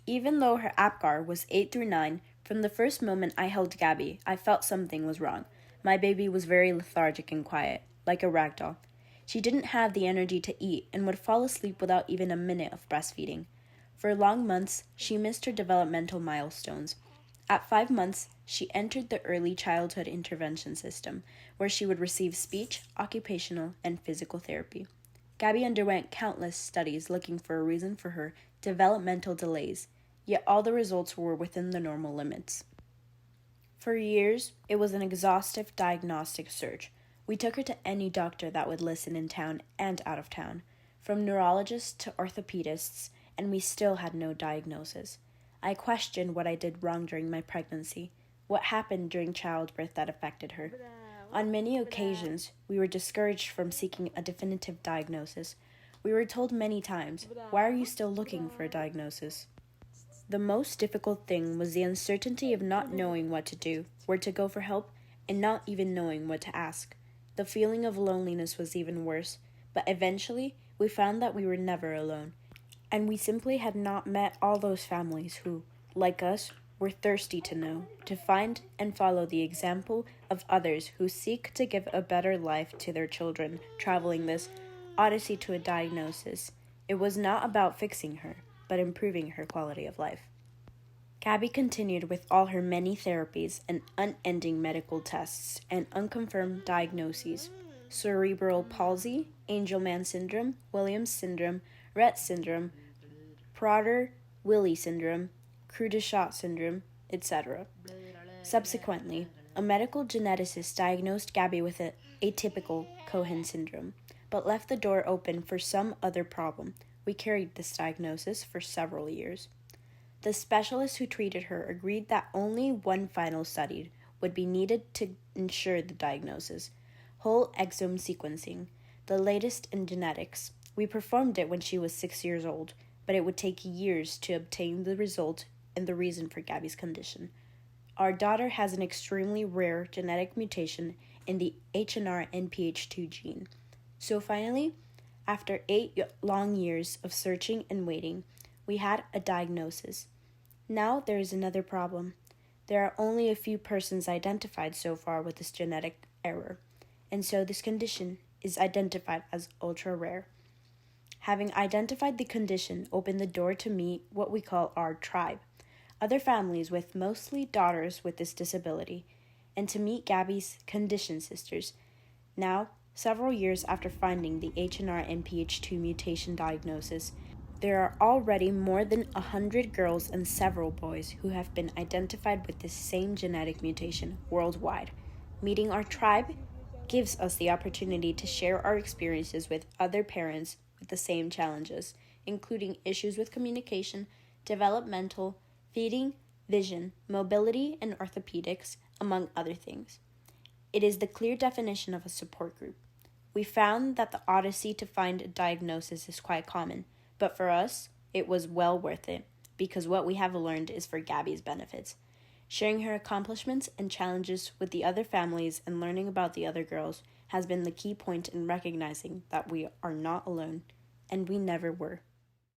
Even though her APGAR was 8 through 9, from the first moment I held Gaby, I felt something was wrong. My baby was very lethargic and quiet, like a rag doll. She didn't have the energy to eat and would fall asleep without even a minute of breastfeeding. For long months, she missed her developmental milestones. At 5 months, she entered the early childhood intervention system, where she would receive speech, occupational, and physical therapy. Gaby underwent countless studies looking for a reason for her developmental delays, yet all the results were within the normal limits. For years, it was an exhaustive diagnostic search. We took her to any doctor that would listen in town and out of town, from neurologists to orthopedists, and we still had no diagnosis. I questioned what I did wrong during my pregnancy, what happened during childbirth that affected her. On many occasions, we were discouraged from seeking a definitive diagnosis. We were told many times, "Why are you still looking for a diagnosis?" The most difficult thing was the uncertainty of not knowing what to do, where to go for help, and not even knowing what to ask. The feeling of loneliness was even worse, but eventually we found that we were never alone, and we simply had not met all those families who, like us, were thirsty to know, to find and follow the example of others who seek to give a better life to their children, traveling this odyssey to a diagnosis. It was not about fixing her, but improving her quality of life. Gaby continued with all her many therapies and unending medical tests and unconfirmed diagnoses: cerebral palsy, Angelman syndrome, Williams syndrome, Rett syndrome, Prader-Willi syndrome, Creux-de-Chat syndrome, etc. Subsequently, a medical geneticist diagnosed Gaby with an atypical Cohen syndrome, but left the door open for some other problem. We carried this diagnosis for several years. The specialist who treated her agreed that only one final study would be needed to ensure the diagnosis: whole exome sequencing, the latest in genetics. We performed it when she was 6 years old, but it would take years to obtain the result and the reason for Gaby's condition. Our daughter has an extremely rare genetic mutation in the HNR NPH2 gene. So finally, after 8 long years of searching and waiting, we had a diagnosis. Now there is another problem. There are only a few persons identified so far with this genetic error, and so this condition is identified as ultra-rare. Having identified the condition opened the door to meet what we call our tribe, other families with mostly daughters with this disability, and to meet Gaby's condition sisters. Now, several years after finding the HNR NPH2 mutation diagnosis, there are already more than 100 girls and several boys who have been identified with this same genetic mutation worldwide. Meeting our tribe gives us the opportunity to share our experiences with other parents with the same challenges, including issues with communication, developmental, feeding, vision, mobility, and orthopedics, among other things. It is the clear definition of a support group. We found that the odyssey to find a diagnosis is quite common, but for us, it was well worth it, because what we have learned is for Gaby's benefits. Sharing her accomplishments and challenges with the other families and learning about the other girls has been the key point in recognizing that we are not alone, and we never were.